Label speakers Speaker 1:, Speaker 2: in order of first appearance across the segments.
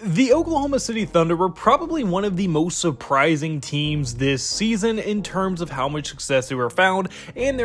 Speaker 1: The Oklahoma City Thunder were probably one of the most surprising teams this season in terms of how much success they were found and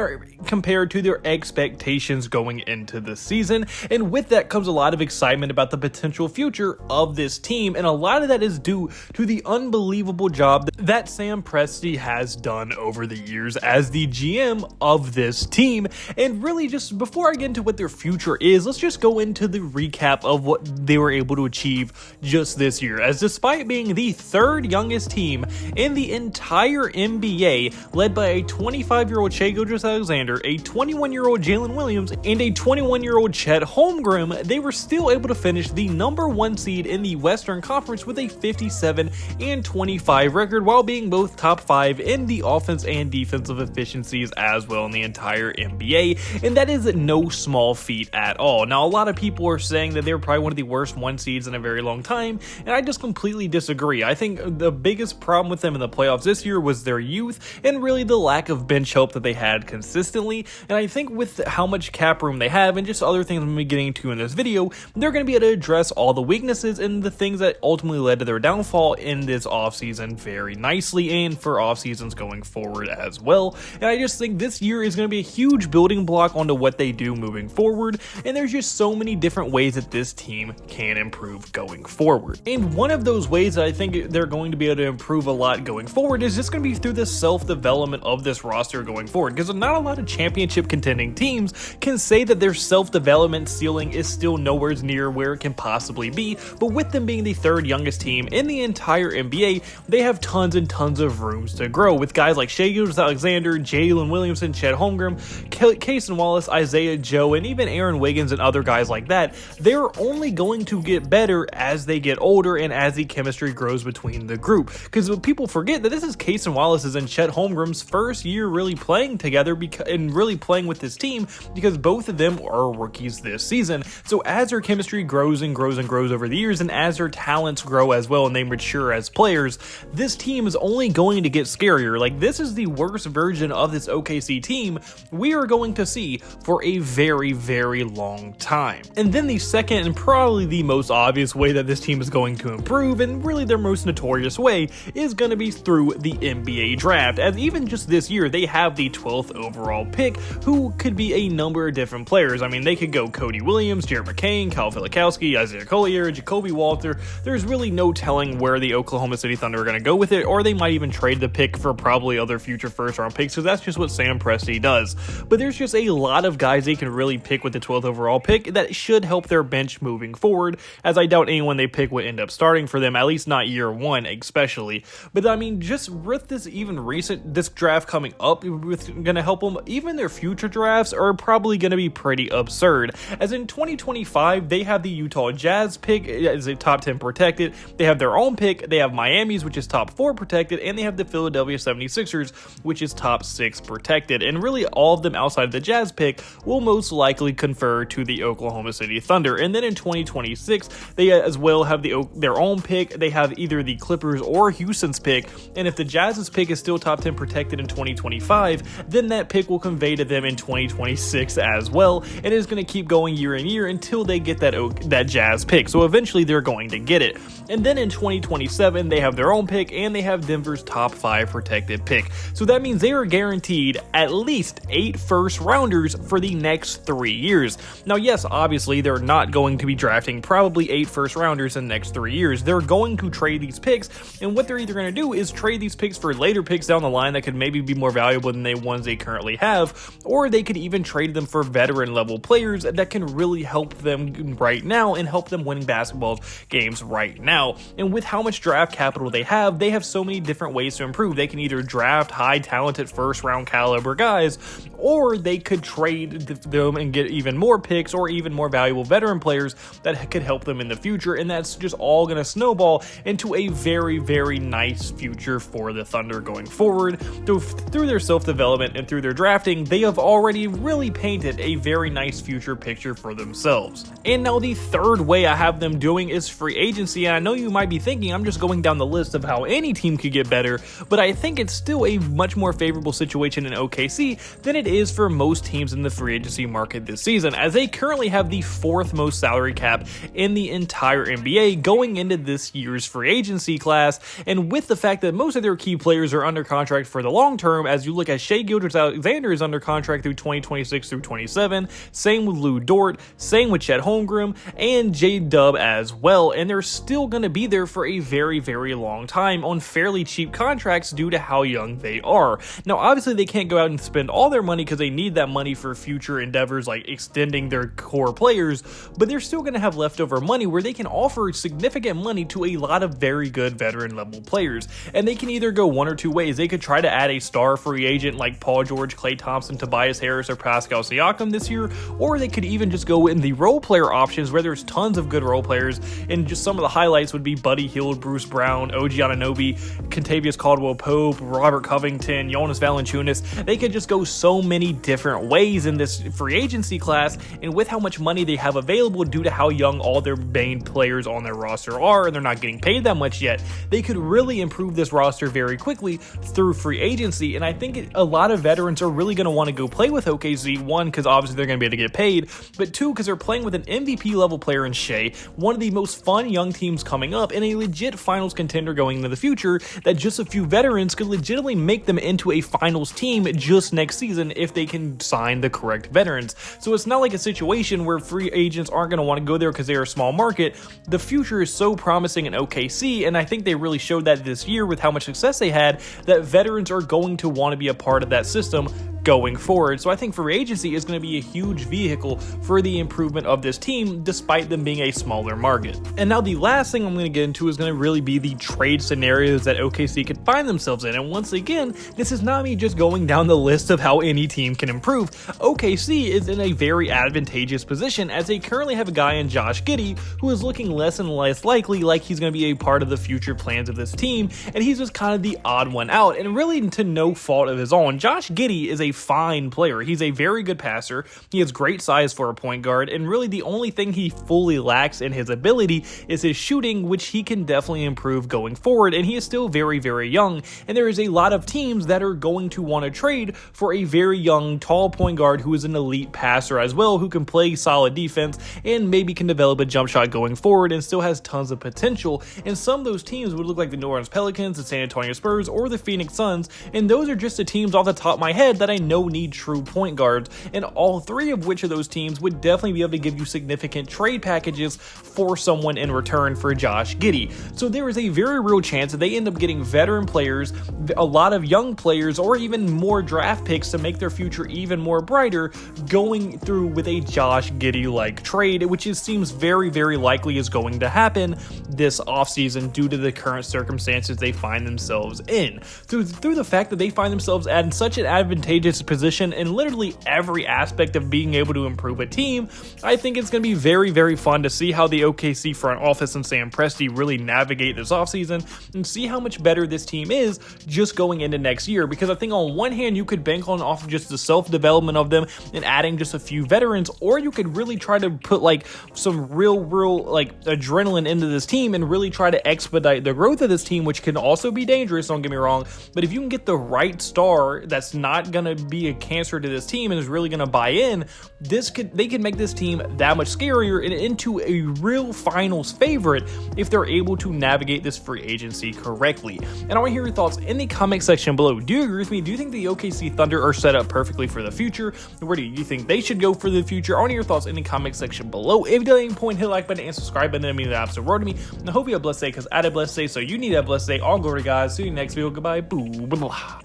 Speaker 1: compared to their expectations going into the season. And with that comes a lot of excitement about the potential future of this team, and a lot of that is due to the unbelievable job that Sam Presti has done over the years as the GM of this team. And really, just before I get into what their future is, let's just go into the recap of what they were able to achieve just this year, as despite being the third youngest team in the entire NBA, led by a 25-year-old Shai Gilgeous-Alexander, a 21-year-old Jalen Williams, and a 21-year-old Chet Holmgren, they were still able to finish the number one seed in the Western Conference with a 57-25 record, while being both top 5 in the offense and defensive efficiencies as well in the entire NBA, and that is no small feat at all. Now, a lot of people are saying that they were probably one of the worst one seeds in a very long time, and I just completely disagree. I think the biggest problem with them in the playoffs this year was their youth and really the lack of bench help that they had consistently. And I think with how much cap room they have and just other things I'm going to be getting to in this video, they're going to be able to address all the weaknesses and the things that ultimately led to their downfall in this offseason very nicely, and for off seasons going forward as well. And I just think this year is going to be a huge building block onto what they do moving forward, and there's just so many different ways that this team can improve going forward. And one of those ways that I think they're going to be able to improve a lot going forward is just going to be through the self-development of this roster going forward, because not a lot of championship contending teams can say that their self-development ceiling is still nowhere near where it can possibly be. But with them being the third youngest team in the entire NBA, they have tons and tons of rooms to grow, with guys like Shai Gilgeous-Alexander, Jalen Williamson, Chet Holmgren, Cason Wallace, Isaiah Joe, and even Aaron Wiggins and other guys like that. They're only going to get better as they get older and as the chemistry grows between the group, because people forget that this is Cason Wallace's and Chet Holmgren's first year really playing together and really playing with this team, because both of them are rookies this season. So as their chemistry grows and grows and grows over the years, and as their talents grow as well and they mature as players, this team is only going to get scarier. Like, this is the worst version of this OKC team we are going to see for a very, very long time. And then the second and probably the most obvious way that this team is going to improve, and really their most notorious way, is going to be through the NBA draft, as even just this year they have the 12th overall pick, who could be a number of different players. I mean, they could go Cody Williams, Jared McCain, Kyle Filikowski, Isaiah Collier, Jacoby Walter. There's really no telling where the Oklahoma City Thunder are going to go with it, or they might even trade the pick for probably other future first round picks, because that's just what Sam Presti does. But there's just a lot of guys they can really pick with the 12th overall pick that should help their bench moving forward, as I doubt anyone they pick would end up starting for them, at least not year one especially. But I mean, just with this this draft coming up, it's going to help them. Even their future drafts are probably going to be pretty absurd, as in 2025 they have the Utah Jazz pick as a top 10 protected, they have their own pick, they have Miami's, which is top 4 protected, and they have the Philadelphia 76ers, which is top 6 protected. And really all of them outside of the Jazz pick will most likely confer to the Oklahoma City Thunder. And then in 2026 they as well have their own pick. They have either the Clippers or Houston's pick, and if the Jazz's pick is still top 10 protected in 2025, then that pick will convey to them in 2026 as well, and it is going to keep going year in year until they get that Jazz pick. So eventually they're going to get it. And then in 2027 they have their own pick, and they have Denver's top 5 protected pick. So that means they are guaranteed at least 8 first rounders for the next 3 years. Now, yes, obviously they're not going to be drafting probably 8 first rounders in the next 3 years. They're going to trade these picks, and what they're either going to do is trade these picks for later picks down the line that could maybe be more valuable than the ones they currently have, or they could even trade them for veteran level players that can really help them right now and help them winning basketball games right now. And with how much draft capital they have so many different ways to improve. They can either draft high talented first round caliber guys, or they could trade them and get even more picks or even more valuable veteran players that could help them in the future. And that's just all going to snowball into a very, very nice future for the Thunder going forward. Through their self-development and through their drafting, they have already really painted a very nice future picture for themselves. And now the third way I have them doing is free agency. And I know you might be thinking I'm just going down the list of how any team could get better, but I think it's still a much more favorable situation in OKC than it is for most teams in the free agency market this season, as they currently have the 4th most salary cap in the entire NBA going into this year's free agency class. And with the fact that most of their key players are under contract for the long term, as you look at Shai Gilgeous-Alexander is under contract through 2026 through 27, same with Lou Dort, same with Chet Holmgren, and J-Dub as well, and they're still going to be there for a very, very long time on fairly cheap contracts due to how young they are. Now, obviously, they can't go out and spend all their money because they need that money for future endeavors like extending their core players, but they're still going to have leftover money where they can offer significant money to a lot of very good veteran level players. And they can either go one or two ways. They could try to add a star free agent like Paul George, Klay Thompson, Tobias Harris, or Pascal Siakam this year, or they could even just go in the role player options where there's tons of good role players, and just some of the highlights would be Buddy Hield, Bruce Brown, OG Anunoby, Kentavious Caldwell-Pope, Robert Covington, Jonas Valanciunas. They could just go so many different ways in this free agency class, and with how much money they have available due to how young all their main players on their roster are, and they're not getting paid that much yet, they could really improve this roster very quickly through free agency. And I think a lot of veterans are really going to want to go play with OKC, one, because obviously they're going to be able to get paid, but two, because they're playing with an MVP level player in Shai, one of the most fun young teams coming up, and a legit finals contender going into the future that just a few veterans could legitimately make them into a finals team just next season if they can sign the correct veterans. So it's not like a situation where free agents aren't going to want to go there because they're a small market. The future is so promising in OKC, and I think they really showed that this year with how much success they had, that veterans are going to want to be a part of that system going forward. So I think free agency is going to be a huge vehicle for the improvement of this team, despite them being a smaller market. And now the last thing I'm going to get into is going to really be the trade scenarios that OKC could find themselves in. And once again, this is not me just going down the list of how any team can improve. OKC is in a very advantageous position as they currently have a guy in Josh Giddey who is looking less and less likely like he's going to be a part of the future plans of this team, and he's just kind of the odd one out, and really to no fault of his own. Josh Giddey is a fine player. He's a very good passer. He has great size for a point guard, and really the only thing he fully lacks in his ability is his shooting, which he can definitely improve going forward, and he is still very, very young, and there is a lot of teams that are going to want to trade for a very young, tall point guard who is an elite passer as well, who can play solid defense and maybe can develop a jump shot going forward and still has tons of potential. And some of those teams would look like the New Orleans Pelicans, the San Antonio Spurs, or the Phoenix Suns, and those are just the teams off the top of my head that I know need true point guards, and all three of which of those teams would definitely be able to give you significant trade packages for someone in return for Josh Giddey. So there is a very real chance that they end up getting veteran players, a lot of young players, or even more draft picks to make their future even more brighter going through with a Josh Giddey-like trade, which seems very, very likely is going to happen this offseason due to the current circumstances they find themselves in. Through the fact that they find themselves in such an advantageous position in literally every aspect of being able to improve a team, I think it's going to be very, very fun to see how the OKC front office and Sam Presti really navigate this offseason and see how much better this team is just going into next year. Because I think on one hand, you could bank on off of just the self-development of them and adding just a few veterans, or you could really try to put like some real like adrenaline into this team and really try to expedite the growth of this team, which can also be dangerous, don't get me wrong. But if you can get the right star that's not going to be a cancer to this team and is really going to buy in, they could make this team that much scarier and into a real finals favorite if they're able to navigate this free agency correctly. And I want to hear your thoughts in the comment section below. Do you agree with me? Do you think the OKC Thunder are set up perfectly for the future? Where do you think they should go for the future? I want to hear your thoughts in the comment section below. If you did at any point, hit the like button and subscribe button. That means the absolute world to me. And I hope you have a blessed day, because I had a blessed day, so you need a blessed day. All glory to God. See you next video. Goodbye. Boo. Blah.